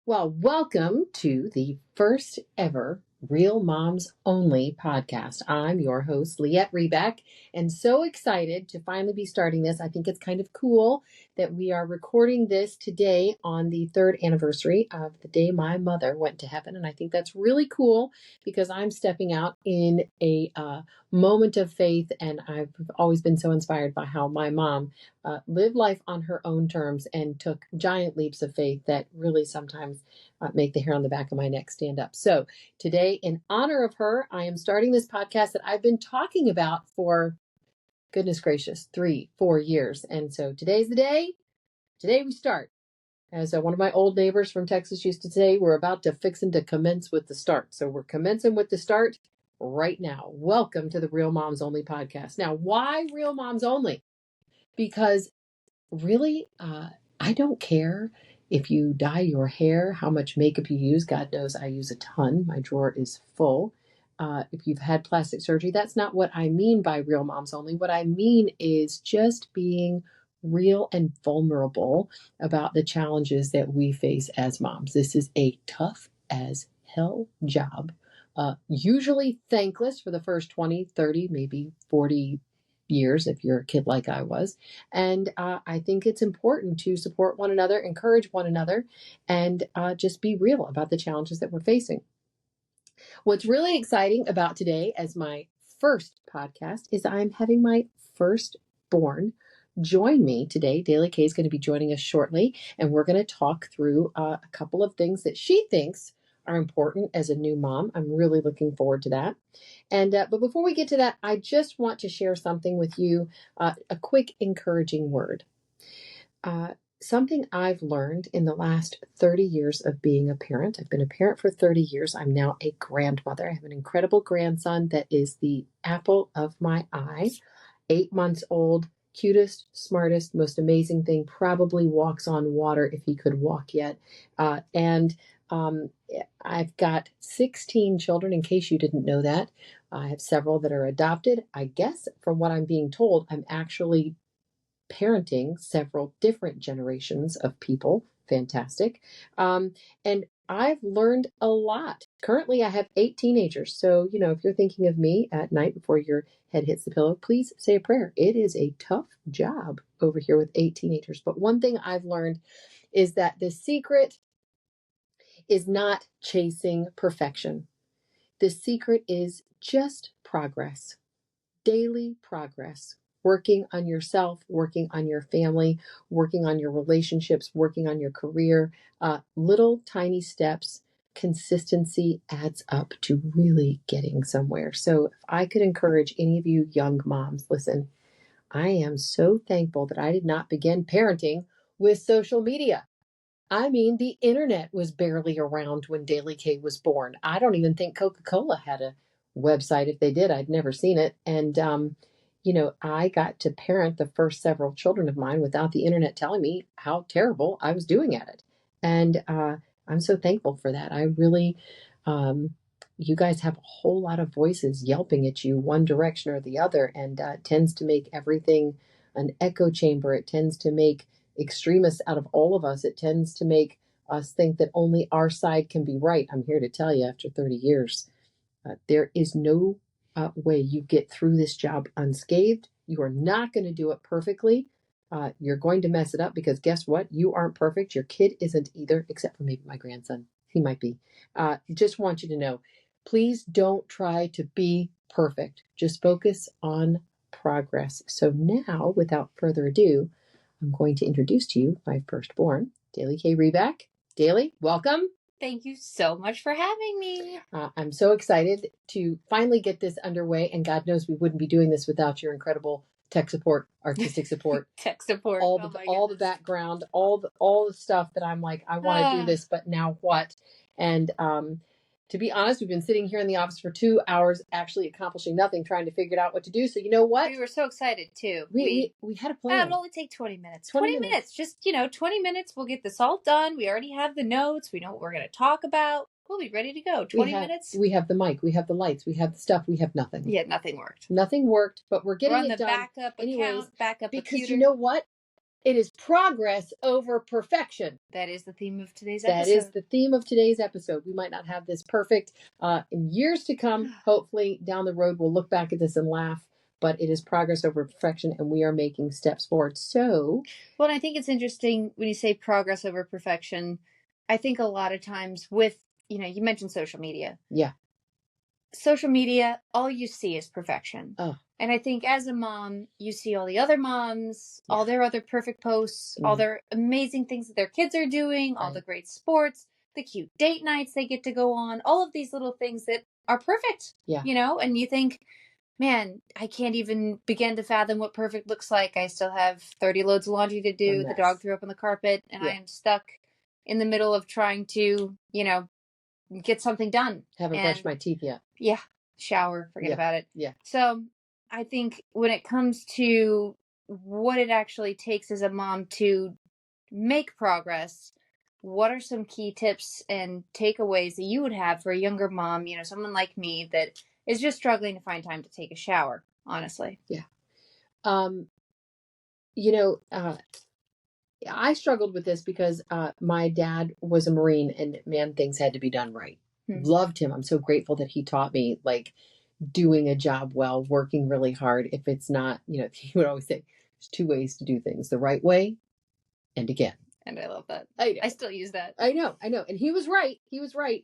Well, welcome to the first ever Real Moms Only podcast. I'm your host, Lyette Reback, and so excited to finally be starting this. I think it's kind of cool that we are recording this today on the third anniversary of the day my mother went to heaven. And I think that's really cool because I'm stepping out in a moment of faith, and I've always been so inspired by how my mom lived life on her own terms and took giant leaps of faith that really sometimes make the hair on the back of my neck stand up. So today, in honor of her, I am starting this podcast that I've been talking about for, goodness gracious, 3-4 years. And so today's the day. Today we start. As one of my old neighbors from Texas used to say, we're about to fixing to commence with the start. So we're commencing with the start right now. Welcome to the Real Moms Only podcast. Now, why Real Moms Only? Because really, I don't care if you dye your hair, how much makeup you use. God knows I use a ton. My drawer is full. If you've had plastic surgery, that's not what I mean by Real Moms Only. What I mean is just being real and vulnerable about the challenges that we face as moms. This is a tough as hell job. Usually thankless for the first 20, 30, maybe 40 years if you're a kid like I was. And I think it's important to support one another, encourage one another, and just be real about the challenges that we're facing. What's really exciting about today as my first podcast is I'm having my firstborn join me today. Daly Kay is going to be joining us shortly, and we're going to talk through a couple of things that she thinks are important as a new mom. I'm really looking forward to that. And but before we get to that, I just want to share something with you, a quick encouraging word. Something I've learned in the last 30 years of being a parent. I've been a parent for 30 years. I'm now a grandmother. I have an incredible grandson that is the apple of my eye, 8 months old, cutest, smartest, most amazing thing, probably walks on water if he could walk yet. And I've got 16 children, in case you didn't know that. I have several that are adopted. I guess from what I'm being told, I'm actually parenting several different generations of people. Fantastic. And I've learned a lot. Currently, I have 8 teenagers. So, if you're thinking of me at night before your head hits the pillow, please say a prayer. It is a tough job over here with 8 teenagers. But one thing I've learned is that the secret is not chasing perfection. The secret is just progress, daily progress. Working on yourself, working on your family, working on your relationships, working on your career, little tiny steps. Consistency adds up to really getting somewhere. So if I could encourage any of you young moms, listen, I am so thankful that I did not begin parenting with social media. I mean, the internet was barely around when Daly Kay was born. I don't even think Coca-Cola had a website. If they did, I'd never seen it. And, I got to parent the first several children of mine without the internet telling me how terrible I was doing at it. And I'm so thankful for that. I really, you guys have a whole lot of voices yelping at you one direction or the other, and it tends to make everything an echo chamber. It tends to make extremists out of all of us. It tends to make us think that only our side can be right. I'm here to tell you, after 30 years, there is no way you get through this job unscathed. You are not going to do it perfectly. You're going to mess it up because guess what? You aren't perfect. Your kid isn't either, except for maybe my grandson. He might be. Just want you to know, please don't try to be perfect. Just focus on progress. So now, without further ado, I'm going to introduce to you my firstborn, Daly Kay Reback. Daly, welcome. Thank you so much for having me. I'm so excited to finally get this underway, and God knows we wouldn't be doing this without your incredible tech support, artistic support, tech support, all the background, all the stuff that I'm like, I want to do this, but now what? And to be honest, we've been sitting here in the office for 2 hours, actually accomplishing nothing, trying to figure out what to do. So you know what? We were so excited too. We had a plan. It'll only take 20 minutes. 20 minutes. Just, 20 minutes. We'll get this all done. We already have the notes. We know what we're going to talk about. We'll be ready to go. 20 minutes. We have the mic. We have the lights. We have the stuff. We have nothing. Yeah, nothing worked. Nothing worked, but we're getting it done. Backup account, backup because computer. You know what? It is progress over perfection. That is the theme of today's episode. That is the theme of today's episode. We might not have this perfect in years to come. Hopefully down the road, we'll look back at this and laugh, but it is progress over perfection and we are making steps forward. So, well, I think it's interesting when you say progress over perfection. I think a lot of times with, you mentioned social media. Yeah. Social media, all you see is perfection. Oh. And I think as a mom, you see all the other moms, all their other perfect posts, all their amazing things that their kids are doing, all the great sports, the cute date nights they get to go on, all of these little things that are perfect, and you think, man, I can't even begin to fathom what perfect looks like. I still have 30 loads of laundry to do. The dog threw up on the carpet and I am stuck in the middle of trying to, get something done. Haven't brushed my teeth yet. Yeah. Shower. Forget about it. Yeah. So I think when it comes to what it actually takes as a mom to make progress, what are some key tips and takeaways that you would have for a younger mom, someone like me that is just struggling to find time to take a shower, honestly? Yeah. I struggled with this because my dad was a Marine and man, things had to be done right. Loved him. I'm so grateful that he taught me doing a job well, working really hard. If it's not, he would always say, there's two ways to do things, the right way and again. And I love that. I still use that. I know. And he was right.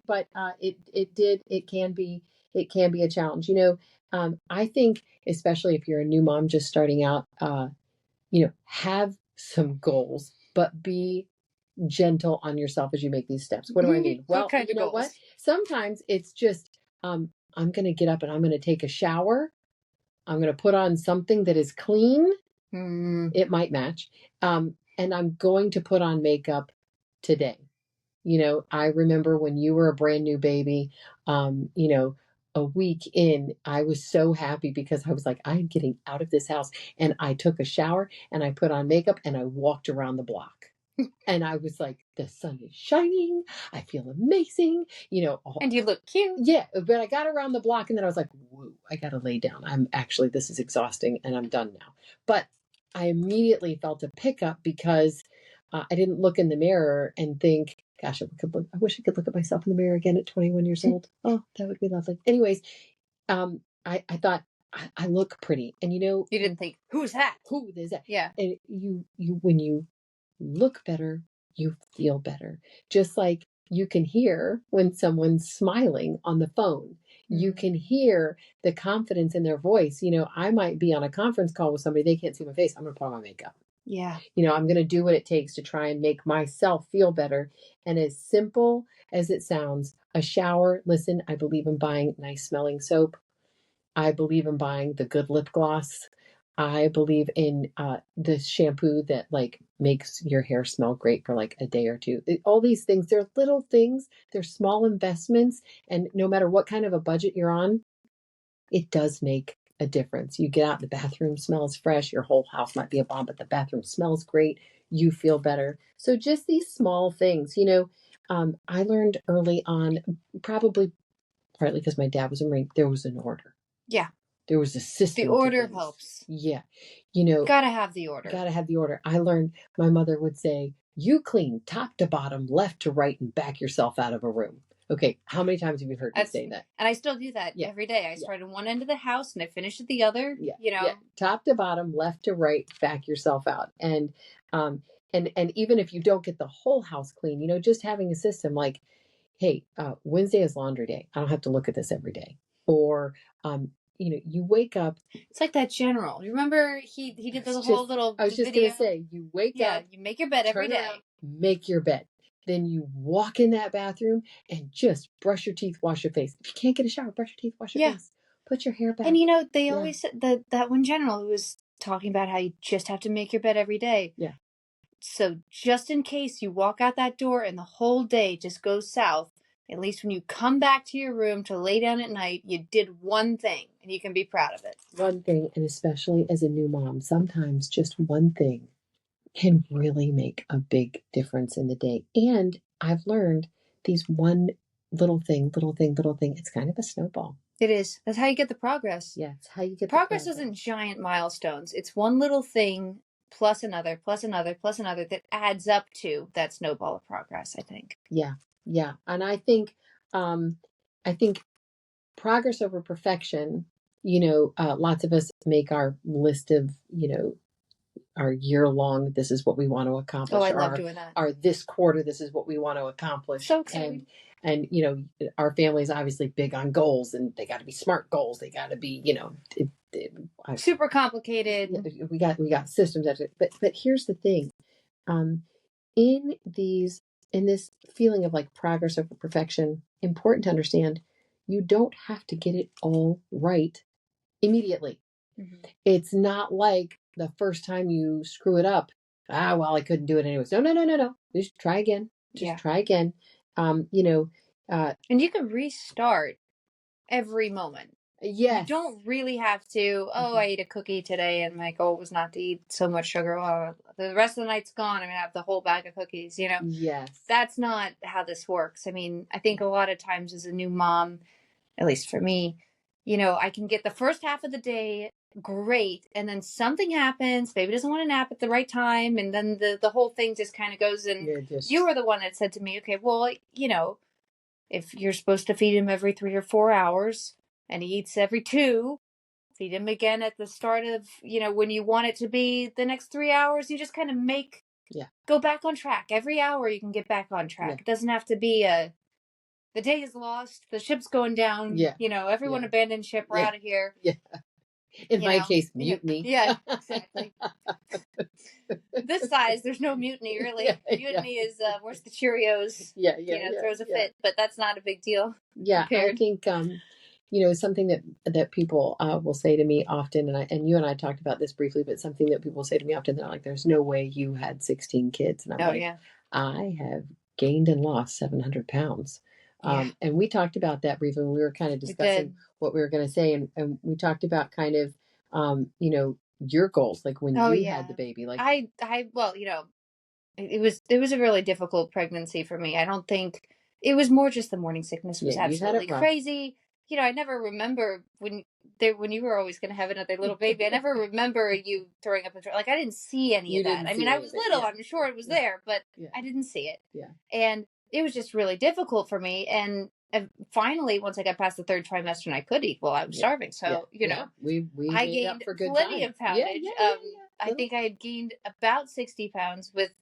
But it can be a challenge. I think especially if you're a new mom just starting out, have some goals, but be gentle on yourself as you make these steps. What do I mean? Well, you know what? Sometimes it's just, I'm going to get up and I'm going to take a shower. I'm going to put on something that is clean. It might match. And I'm going to put on makeup today. I remember when you were a brand new baby, a week in, I was so happy because I was like, I'm getting out of this house. And I took a shower and I put on makeup and I walked around the block. And I was like, the sun is shining. I feel amazing. And you look cute. Yeah. But I got around the block and then I was like, whoa, I got to lay down. This is exhausting and I'm done now. But I immediately felt a pickup because I didn't look in the mirror and think, gosh, I wish I could look at myself in the mirror again at 21 years old. Oh, that would be lovely. Anyways, I thought I look pretty. And you didn't think, who's that? Who is that? Yeah. And you when you look better, you feel better. Just like you can hear when someone's smiling on the phone. You can hear the confidence in their voice. I might be on a conference call with somebody, they can't see my face. I'm going to put on my makeup. Yeah. I'm going to do what it takes to try and make myself feel better. And as simple as it sounds, a shower, listen, I believe in buying nice smelling soap. I believe in buying the good lip gloss. I believe in the shampoo that makes your hair smell great for a day or two. All these things, they're little things, they're small investments. And no matter what kind of a budget you're on, it does make a difference. You get out, the bathroom smells fresh. Your whole house might be a bomb, but the bathroom smells great. You feel better. So just these small things, I learned early on, probably partly because my dad was a Marine, there was an order. Yeah. There was a system. The order helps. Yeah. Gotta have the order. I learned my mother would say, you clean top to bottom, left to right, and back yourself out of a room. Okay. How many times have you heard me say that? And I still do that every day. I start at one end of the house and I finish at the other. Yeah. Top to bottom, left to right, back yourself out. And even if you don't get the whole house clean, just having a system like, hey, Wednesday is laundry day. I don't have to look at this every day. Or, you wake up. It's like that general. You remember he did the whole little I was just going to say, you wake up. You make your bed every day. Make your bed. Then you walk in that bathroom and just brush your teeth, wash your face. If you can't get a shower, brush your teeth, wash your face. Put your hair back. And they always said that one general who was talking about how you just have to make your bed every day. Yeah. So just in case you walk out that door and the whole day just goes south, at least when you come back to your room to lay down at night, you did one thing and you can be proud of it. One thing, and especially as a new mom, sometimes just one thing can really make a big difference in the day. And I've learned these one little thing, it's kind of a snowball. It is. That's how you get the progress. Yeah, it's how you get progress. Isn't giant milestones. It's one little thing plus another, plus another, plus another that adds up to that snowball of progress, I think. Yeah. Yeah. And I think progress over perfection, lots of us make our list of, our year long, this is what we want to accomplish. Oh, I love doing that. Our this quarter, this is what we want to accomplish. So exciting. And our family is obviously big on goals, and they got to be smart goals. They got to be, super complicated. We got systems. But here's the thing, in this feeling of like progress over perfection, important to understand, you don't have to get it all right immediately. Mm-hmm. It's not like the first time you screw it up, I couldn't do it anyways. No. Just try again. Try again. And you can restart every moment. Yes. You don't really have to, I ate a cookie today and my goal was not to eat so much sugar. Oh, the rest of the night's gone. I'm going to have the whole bag of cookies, Yes. That's not how this works. I mean, I think a lot of times as a new mom, at least for me, I can get the first half of the day great, and then something happens, baby doesn't want to nap at the right time, and then the whole thing just kind of goes, and you were the one that said to me, okay, well, if you're supposed to feed him every 3 or 4 hours and he eats every 2, feed him again at the start of, when you want it to be the next 3 hours. You just kind of go back on track. Every hour you can get back on track. It doesn't have to be the day is lost, the ship's going down, everyone abandoned ship, we're out of here. In my case, mutiny. Yeah, exactly. This size, there's no mutiny, really. Mutiny is, where's the Cheerios? Throws a fit, but that's not a big deal. Yeah, compared. I think, something that people will say to me often, and you and I talked about this briefly, but something that people say to me often, they're like, there's no way you had 16 kids. And I'm I have gained and lost 700 pounds. And we talked about that briefly when we were kind of discussing what we were going to say. And we talked about kind of, your goals, like when you had the baby. Like it was a really difficult pregnancy for me. I don't think it was more just the morning sickness was absolutely crazy. I never remember when you were always going to have another little baby. I never remember you throwing up I didn't see any of that. I mean, I was little. I'm sure it was there, but I didn't see it. Yeah. And it was just really difficult for me. And finally, once I got past the 3rd trimester and I could eat, I was starving. So, we I gained plenty of poundage. I think I had gained about 60 pounds with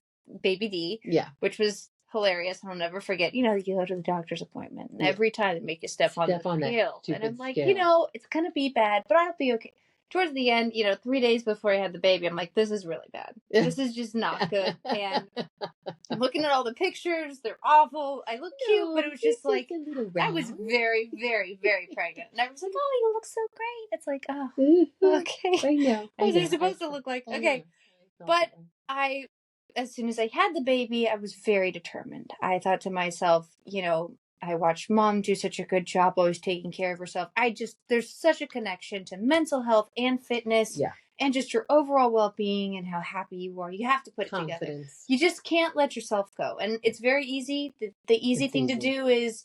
baby D, which was hilarious. I'll never forget, you go to the doctor's appointment and every time they make you step on the scale. And I'm like, it's going to be bad, but I'll be okay. Towards the end, 3 days before I had the baby, I'm like, this is really bad. This is just not good. And I'm looking at all the pictures. They're awful. I look cute, but it was just like, I was very, very, very pregnant. And I was like, oh, you look so great. It's like, oh, okay. I know. What was I supposed to look like? Okay. But as soon as I had the baby, I was very determined. I thought to myself, I watched mom do such a good job always taking care of herself. There's such a connection to mental health and fitness and just your overall well-being and how happy you are. You have to put it together. You just can't let yourself go. And it's very easy. The easy thing to do is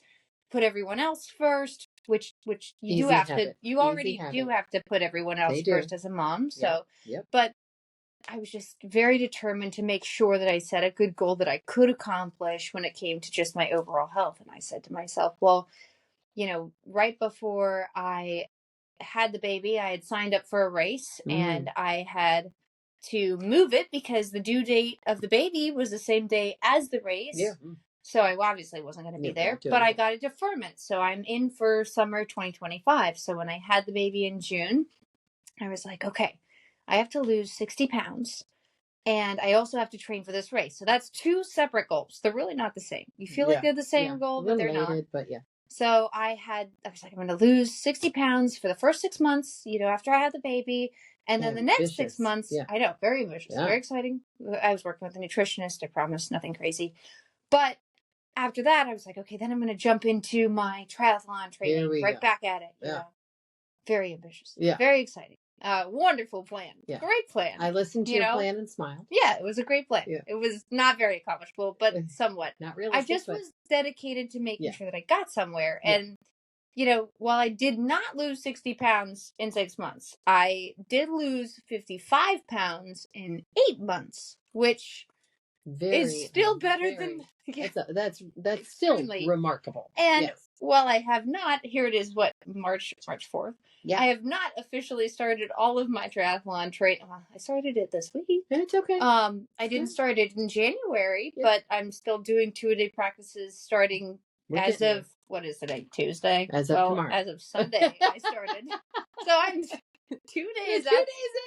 put everyone else first, which you do have to. You already do have to put everyone else first as a mom. So, but I was just very determined to make sure that I set a good goal that I could accomplish when it came to just my overall health. And I said to myself, well, right before I had the baby, I had signed up for a race and I had to move it because the due date of the baby was the same day as the race. Yeah. So I obviously wasn't going to be there, but I got a deferment. So I'm in for summer 2025. So when I had the baby in June, I was like, okay, I have to lose 60 pounds and I also have to train for this race. So that's 2 separate goals. They're really not the same. You feel like they're the same goal, but they're not. But So I was like, I'm going to lose 60 pounds for the first 6 months, after I had the baby. And then the next 6 months, I know, very ambitious, very exciting. I was working with a nutritionist. I promise nothing crazy. But after that, I was like, okay, then I'm going to jump into my triathlon training, back at it. Very ambitious. Yeah. Very exciting. Wonderful plan. Yeah. Great plan. I listened to your plan and smiled. Yeah, it was a great plan. Yeah. It was not very accomplishable, but somewhat. Not really. I just was dedicated to making sure that I got somewhere. And, while I did not lose 60 pounds in 6 months, I did lose 55 pounds in 8 months, which is still better than... Yeah, that's still remarkable. And yes. While I have not, here it is, March 4th. Yeah. I have not officially started all of my triathlon training. Well, I started it this week. It's okay. I didn't start it in January, but I'm still doing 2-a-day practices starting as of, what is today, Tuesday? As of tomorrow. As of Sunday, I started. So I'm 2 days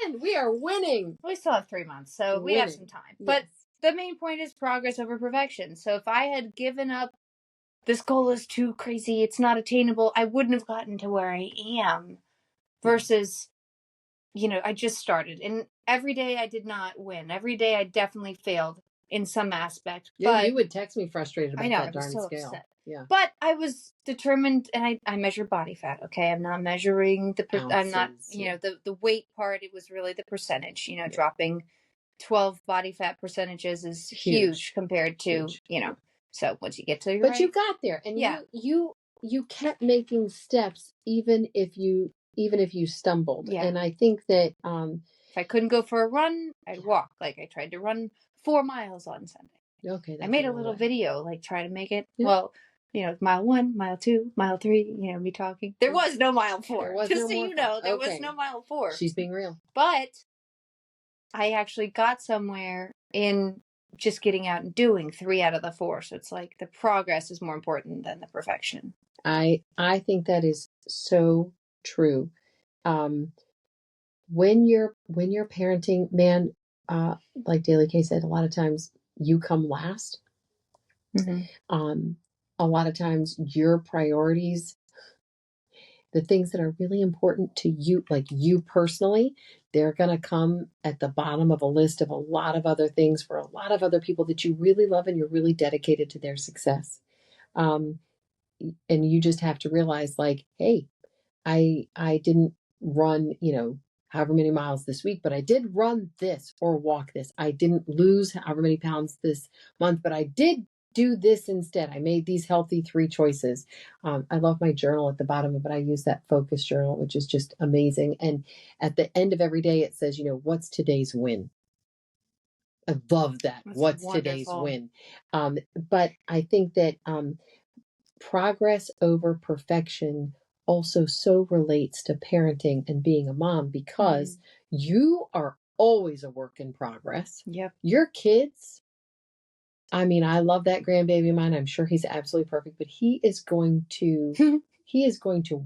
in. We are winning. We still have 3 months, so we have some time. Yes. But the main point is progress over perfection. So if I had given up, this goal is too crazy, it's not attainable, I wouldn't have gotten to where I am. Versus, I just started. And every day I did not win. Every day I definitely failed in some aspect. Yeah, but you would text me frustrated about that darn scale. Upset. Yeah. But I was determined, and I measure body fat, okay? I'm not measuring I'm not, the weight part. It was really the percentage, dropping 12 body fat percentages is huge compared to, so once you get to your But you got there, and you kept making steps even if you stumbled. Yeah. And I think that if I couldn't go for a run, I'd walk. Like I tried to run 4 miles on Sunday. Okay. I made a little video, like try to make it. Yeah. Well, mile 1, mile 2, mile 3, me talking. There was no mile 4. There was no mile 4. She's being real. But I actually got somewhere in just getting out and doing 3 out of the 4. So it's like the progress is more important than the perfection. I think that is so true. When you're parenting, man, like Daly Kay said, a lot of times you come last. Mm-hmm. A lot of times your priorities, the things that are really important to you, like you personally, they're going to come at the bottom of a list of a lot of other things for a lot of other people that you really love and you're really dedicated to their success. And you just have to realize, like, hey, I didn't run, however many miles this week, but I did run this or walk this. I didn't lose however many pounds this month, but I did do this instead. I made these healthy 3 choices. I love my journal at the bottom of it. I use that focus journal, which is just amazing. And at the end of every day, it says, what's today's win? I love that. That's what's wonderful. Today's win? But I think that progress over perfection also so relates to parenting and being a mom, because you are always a work in progress. Yep. Your kids, I mean, I love that grandbaby of mine. I'm sure he's absolutely perfect, but he is going to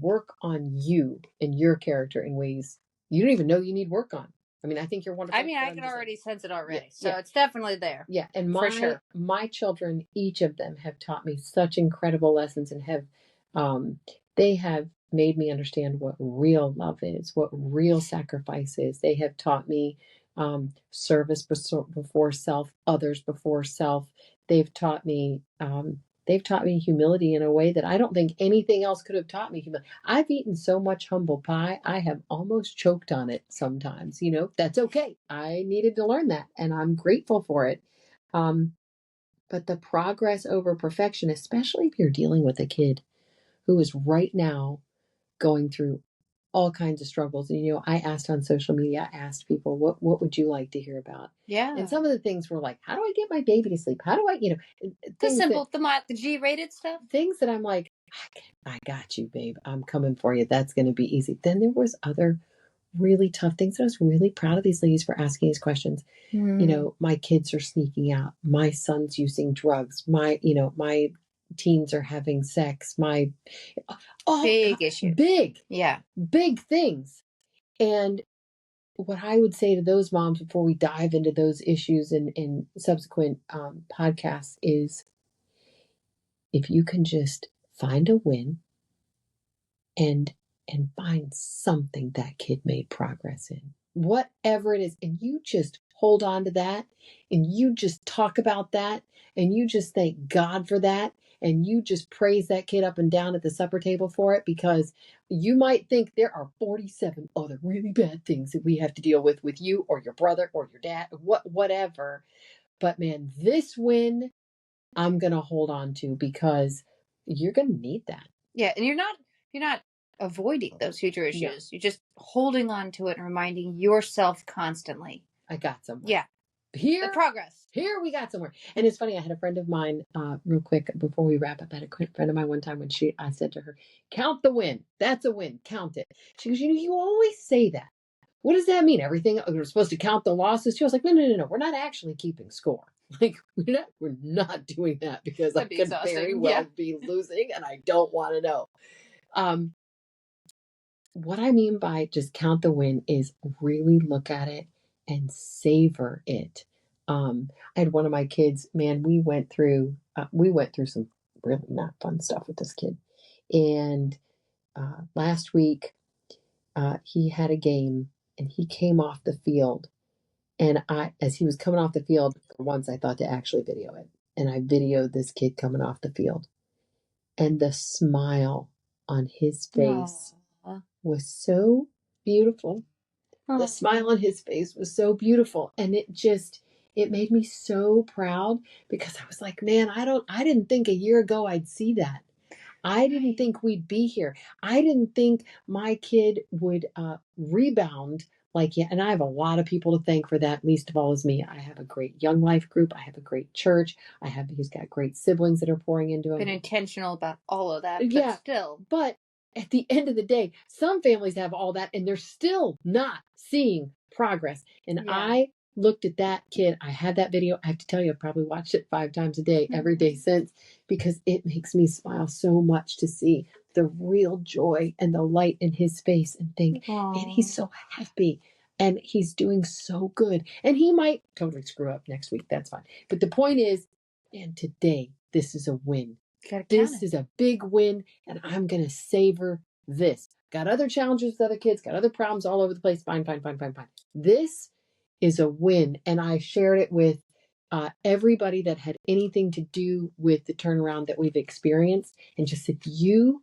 work on you and your character in ways you don't even know you need work on. I mean, I think you're wonderful. I mean, I can already sense it already. Yeah, so it's definitely there. Yeah. And my children, each of them have taught me such incredible lessons and they have made me understand what real love is, what real sacrifice is. They have taught me service before self, others before self. They've taught me humility in a way that I don't think anything else could have taught me humility. I've eaten so much humble pie, I have almost choked on it sometimes. That's okay. I needed to learn that, and I'm grateful for it. But the progress over perfection, especially if you're dealing with a kid who is right now going through all kinds of struggles. And, I asked on social media, I asked people, what would you like to hear about? Yeah. And some of the things were like, how do I get my baby to sleep? How do I, the simple, the G-rated stuff. Things that I'm like, I got you, babe. I'm coming for you. That's going to be easy. Then there was other really tough things. I was really proud of these ladies for asking these questions. My kids are sneaking out. My son's using drugs. My teens are having sex. Big issue. Big. Yeah. Big things. And what I would say to those moms before we dive into those issues in subsequent podcasts is, if you can just find a win and find something that kid made progress in, whatever it is, and you just hold on to that, and you just talk about that, and you just thank God for that, and you just praise that kid up and down at the supper table for it, because you might think there are 47 other really bad things that we have to deal with you or your brother or your dad, whatever. But man, this win I'm going to hold on to, because you're going to need that. Yeah. And you're you're not avoiding those future issues. No. You're just holding on to it and reminding yourself constantly. I got somewhere. Yeah. Here, the progress. Here we got somewhere. And it's funny, I had a friend of mine, real quick before we wrap up, I had a friend of mine one time when I said to her, count the win. That's a win. Count it. She goes, you always say that. What does that mean? Everything, we're supposed to count the losses too? I was like, no. We're not actually keeping score. Like, we're not doing that because I could very well be losing and I don't want to know. What I mean by just count the win is really look at it and savor it. I had one of my kids, man, we went through some really not fun stuff with this kid. And last week, he had a game and he came off the field. And as he was coming off the field, for once I thought to actually video it. And I videoed this kid coming off the field. And the smile on his face was so beautiful. The smile on his face was so beautiful. And it made me so proud because I was like, man, I didn't think a year ago I'd see that. I didn't think we'd be here. I didn't think my kid would rebound like, yeah. And I have a lot of people to thank for that. Least of all is me. I have a great Young Life group. I have a great church. He's got great siblings that are pouring into him. Been intentional about all of that, but still. But at the end of the day, some families have all that and they're still not seeing progress. And I looked at that kid. I had that video. I have to tell you, I've probably watched it 5 times a day, every day since, because it makes me smile so much to see the real joy and the light in his face and think, man, he's so happy and he's doing so good. And he might totally screw up next week. That's fine. But the point is, man, today, this is a win. This is a big win, and I'm going to savor this. Got other challenges with other kids, got other problems all over the place. Fine. This is a win, and I shared it with everybody that had anything to do with the turnaround that we've experienced, and just said, you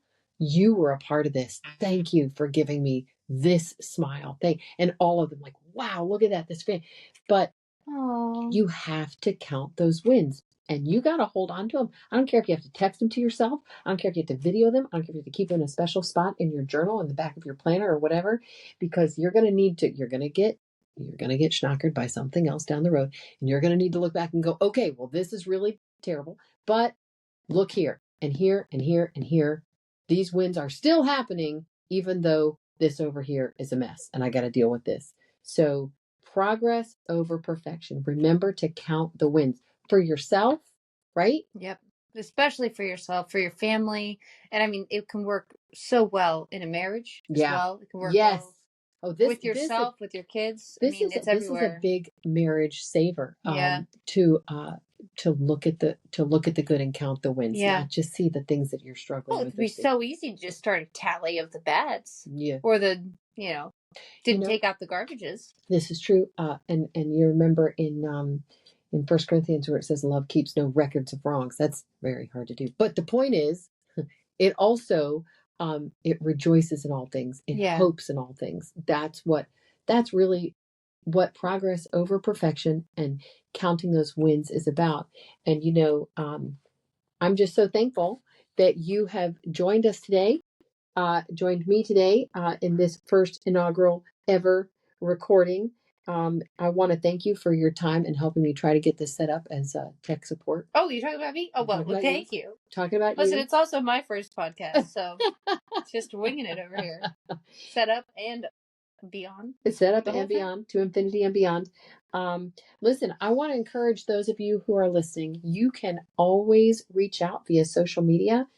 were a part of this. Thank you for giving me this smile. And all of them like, wow, look at that, this fan. But you have to count those wins. And you got to hold on to them. I don't care if you have to text them to yourself. I don't care if you have to video them. I don't care if you have to keep them in a special spot in your journal, in the back of your planner or whatever, because you're going to get schnockered by something else down the road. And you're going to need to look back and go, okay, well, this is really terrible, but look here and here and here and here. These wins are still happening, even though this over here is a mess and I got to deal with this. So progress over perfection. Remember to count the wins. For yourself, right? Yep. Especially for yourself, for your family. And I mean, it can work so well in a marriage as well. It can work well with yourself, with your kids. It's everywhere. This is a big marriage saver. To look at the good and count the wins. Not just see the things that you're struggling with. It'd be so easy to just start a tally of the bads. Yeah. Or the, didn't take out the garbages. This is true. And you remember in 1 Corinthians where it says love keeps no records of wrongs. That's very hard to do. But the point is, it also, it rejoices in all things. It hopes in all things. That's really what progress over perfection and counting those wins is about. And, I'm just so thankful that you have joined us today, joined me today in this first inaugural ever recording. I want to thank you for your time and helping me try to get this set up as tech support. Oh, you're talking about me? Oh, well, thank you. Talking about you. Listen, it's also my first podcast, so just winging it over here. Set up and beyond. Set up and beyond, to infinity and beyond. Listen, I want to encourage those of you who are listening. You can always reach out via social media.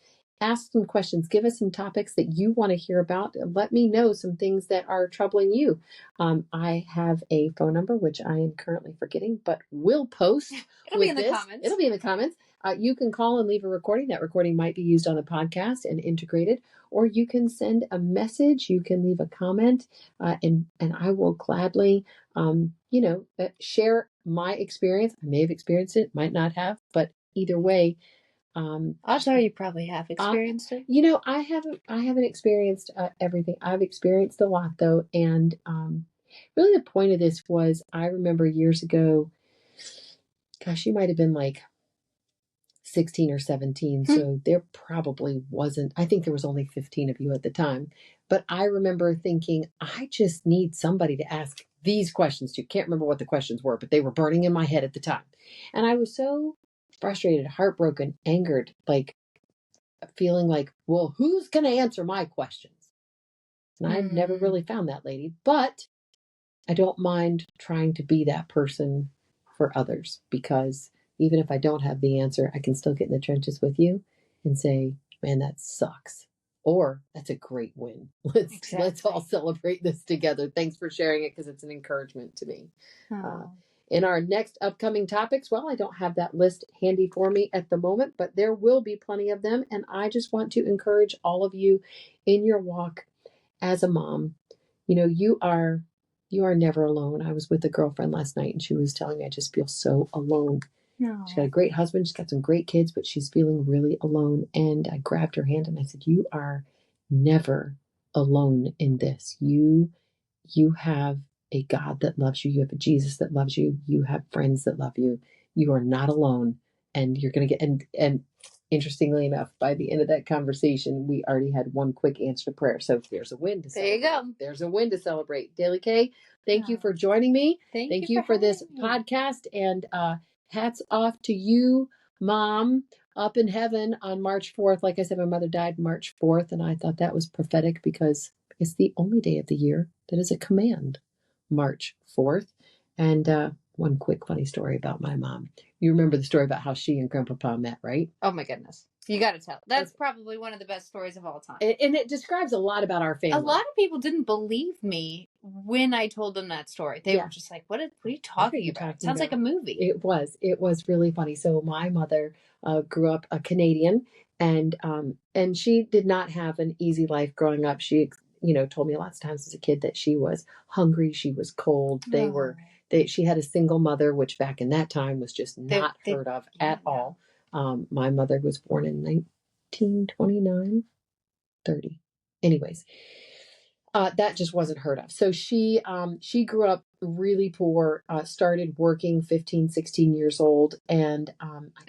Ask some questions. Give us some topics that you want to hear about. Let me know some things that are troubling you. I have a phone number, which I am currently forgetting, but will post. It'll be in the comments. It'll be in the comments. You can call and leave a recording. That recording might be used on the podcast and integrated, or you can send a message. You can leave a comment, and I will gladly, share my experience. I may have experienced it, might not have, but either way, I'll tell you probably have experienced it. I haven't experienced everything. I've experienced a lot though. And really the point of this was, I remember years ago, gosh, you might have been like 16 or 17. So there probably wasn't, I think there was only 15 of you at the time. But I remember thinking, I just need somebody to ask these questions to. Can't remember what the questions were, but they were burning in my head at the time. And I was so frustrated, heartbroken, angered, like feeling like, well, who's going to answer my questions? And I've never really found that lady, but I don't mind trying to be that person for others, because even if I don't have the answer, I can still get in the trenches with you and say, man, that sucks. Or that's a great win. Let's all celebrate this together. Thanks for sharing it, because it's an encouragement to me. In our next upcoming topics, well, I don't have that list handy for me at the moment, but there will be plenty of them. And I just want to encourage all of you in your walk as a mom. You know, you are never alone. I was with a girlfriend last night and she was telling me, I just feel so alone. No. She's got a great husband. She's got some great kids, but she's feeling really alone. And I grabbed her hand and I said, you are never alone in this. You have a God that loves you. You have a Jesus that loves you. You have friends that love you. You are not alone. And you're going to get, and interestingly enough, by the end of that conversation, we already had one quick answer to prayer. So there's a win to celebrate. There you go. There's a win to celebrate. Daly Kay, thank you for joining me. Thank you for this podcast. And hats off to you, Mom, up in heaven on March 4th. Like I said, my mother died March 4th, and I thought that was prophetic because it's the only day of the year that is a command, March 4th. And one quick funny story about my mom. You remember the story about how she and Grandpapa met, right? Oh my goodness. You got to tell. That's probably one of the best stories of all time. And it describes a lot about our family. A lot of people didn't believe me when I told them that story. They were just like, what are you talking about? Sounds like a movie. It was really funny. So my mother grew up a Canadian, and she did not have an easy life growing up. She, told me lots of times as a kid that she was hungry. She was cold. She had a single mother, which back in that time was just not heard of at all. My mother was born in 1929, 30. Anyways, that just wasn't heard of. So she grew up really poor, started working 15, 16 years old. And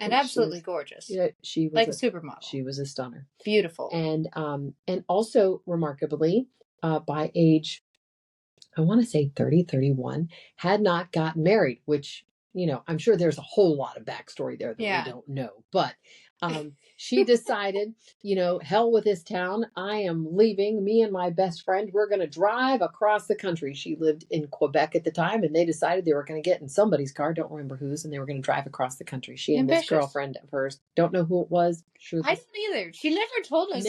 absolutely gorgeous. Yeah, she was like a supermodel. She was a stunner. Beautiful. And also remarkably, by age, I want to say 30, 31, had not gotten married, which, I'm sure there's a whole lot of backstory there that we don't know. But she decided, hell with this town. I am leaving. Me and my best friend, we're going to drive across the country. She lived in Quebec at the time, and they decided they were going to get in somebody's car, don't remember whose, and they were going to drive across the country. She and this girlfriend of hers, don't know who it was. I don't either. She never told us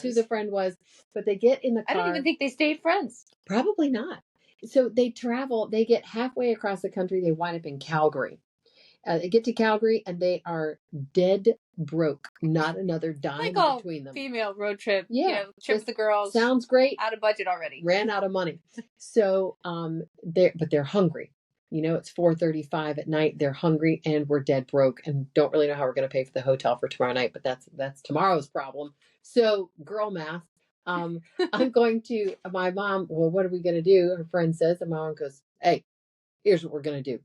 who the friend was. But they get in the car. I don't even think they stayed friends. Probably not. So they travel, they get halfway across the country. They wind up in Calgary. They get to Calgary and they are dead broke. Not another dime between them. Female road trip. Yeah. Trip with the girls. Sounds great. Out of budget already. Ran out of money. So, they're hungry. It's 4:35 at night. They're hungry and we're dead broke and don't really know how we're going to pay for the hotel for tomorrow night, but that's tomorrow's problem. So girl math. I'm going to my mom. Well, what are we going to do? Her friend says, and my mom goes, hey, here's what we're going to do.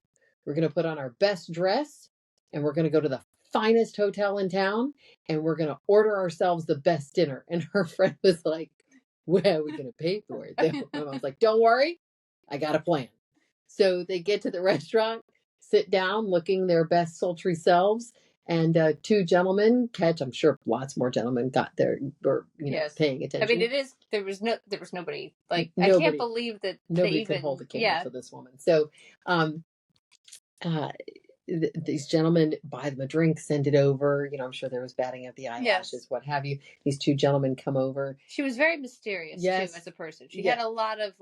We're going to put on our best dress and we're going to go to the finest hotel in town and we're going to order ourselves the best dinner. And her friend was like, where are we going to pay for it? And I was like, don't worry. I got a plan. So they get to the restaurant, sit down, looking their best sultry selves. And two gentlemen I'm sure lots more gentlemen got there or, paying attention. I mean, there was nobody. Like, nobody, I can't believe that nobody could hold a candle for this woman. So, these gentlemen buy them a drink, send it over. I'm sure there was batting of the eyelashes, what have you. These two gentlemen come over. She was very mysterious too as a person. She had a lot of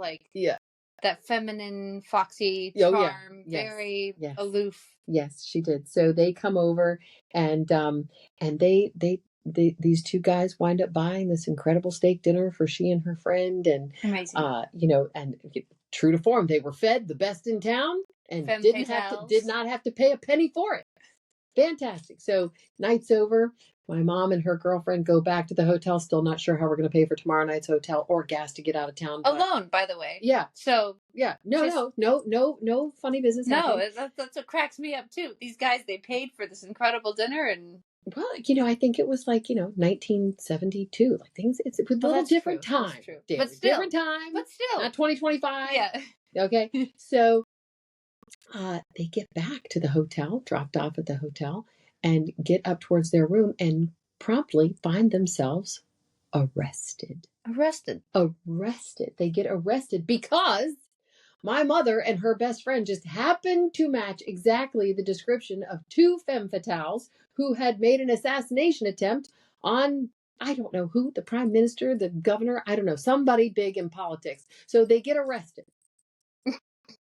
that feminine, foxy charm, very aloof. Yes, she did. So they come over and they these two guys wind up buying this incredible steak dinner for she and her friend. And, amazing. And true to form, they were fed the best in town and did not have to pay a penny for it. Fantastic. So night's over. My mom and her girlfriend go back to the hotel, still not sure how we're going to pay for tomorrow night's hotel or gas to get out of town. Alone, by the way. Yeah. So. Yeah. No funny business. No, that's what cracks me up too. These guys, they paid for this incredible dinner and Well, I think it was 1972. Like things, it's a little different time. That's true. Daly. But still. Different time. But still. Not 2025. Yeah. Okay. So they get back to the hotel, dropped off at the hotel, and get up towards their room and promptly find themselves arrested. Arrested. They get arrested because my mother and her best friend just happened to match exactly the description of two femme fatales who had made an assassination attempt on, I don't know who, the prime minister, the governor, I don't know, somebody big in politics. So they get arrested.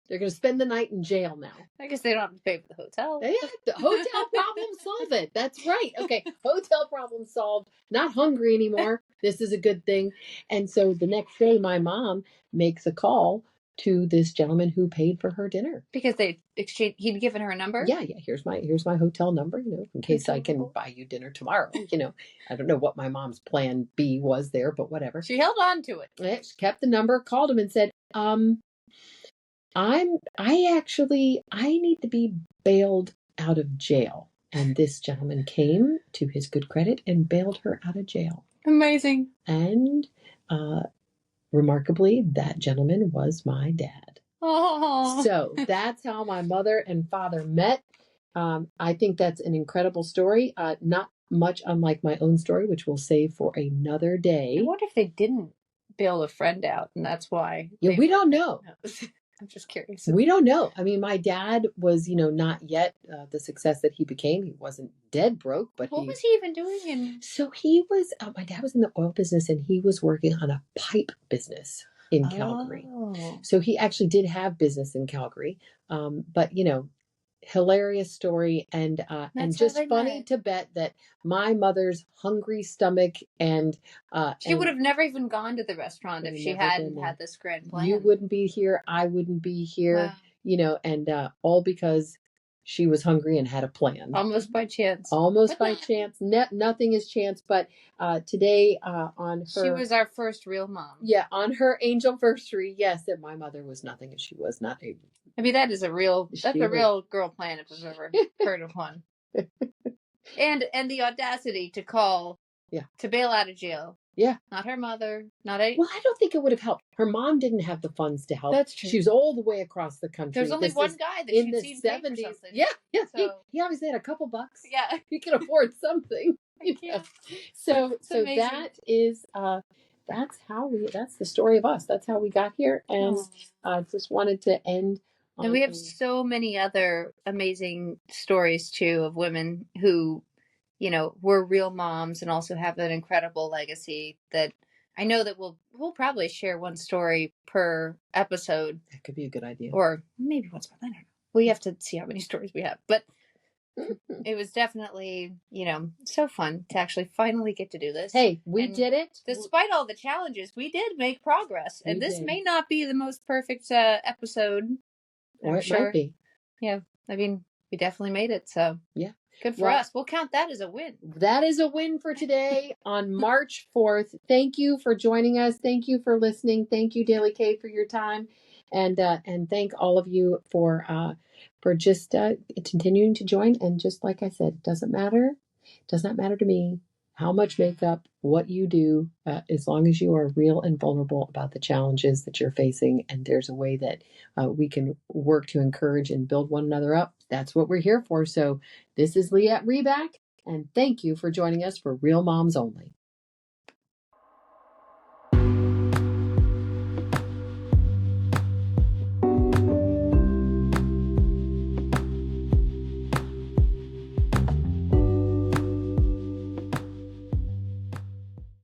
They're going to spend the night in jail now. I guess they don't have to pay for the hotel. Yeah, the hotel problem solved. That's right. Okay, hotel problem solved. Not hungry anymore. This is a good thing. And so the next day, my mom makes a call to this gentleman who paid for her dinner. Because they exchanged, he'd given her a number? Yeah. Here's my hotel number, in case I can buy you dinner tomorrow. I don't know what my mom's plan B was there, but whatever. She held on to it. Yeah, she kept the number, called him and said, I need to be bailed out of jail. And this gentleman came to his good credit and bailed her out of jail. Amazing. And remarkably, that gentleman was my dad. Oh. So that's how my mother and father met. I think that's an incredible story. Not much unlike my own story, which we'll save for another day. I wonder if they didn't bail a friend out, and that's why. Yeah, we don't know. I'm just curious. We don't know. I mean, my dad was, not yet the success that he became. He wasn't dead broke, but what was he even doing? So he was. My dad was in the oil business, and he was working on a pipe business in Calgary. So he actually did have business in Calgary, but hilarious story and just funny to bet that my mother's hungry stomach and she would have never even gone to the restaurant if she hadn't had this grand plan. You wouldn't be here, I wouldn't be here. Wow. And all because she was hungry and had a plan. Almost by chance. Chance. Nothing is chance, but today on her... She was our first real mom. Yeah, on her angelversary, yes, that my mother was nothing and she was not a... I mean, that's a real girl plan if I've ever heard of one. And the audacity to call to bail out of jail. Yeah. Not her mother, not any... Well, I don't think it would have helped. Her mom didn't have the funds to help. That's true. She was all the way across the country. There's only one guy that she'd seen pay for something. Yeah. So... He obviously had a couple bucks. Yeah. He could afford something. So that is that's the story of us. That's how we got here. And I just wanted to end. And we have so many other amazing stories too of women who, were real moms and also have an incredible legacy that I know that we'll probably share one story per episode. That could be a good idea. Or maybe once per month. We have to see how many stories we have. But it was definitely, so fun to actually finally get to do this. Hey, we did it. Despite all the challenges, we did make progress. And this may not be the most perfect episode. Or it might be. Yeah. I mean, we definitely made it. So yeah. Good for us. We'll count that as a win. That is a win for today on March 4th. Thank you for joining us. Thank you for listening. Thank you, Daly Kay, for your time. And thank all of you for just continuing to join. And just like I said, it does not matter to me how much makeup, what you do, as long as you are real and vulnerable about the challenges that you're facing. And there's a way that we can work to encourage and build one another up. That's what we're here for. So this is Lyette Reback, and thank you for joining us for Real Moms Only.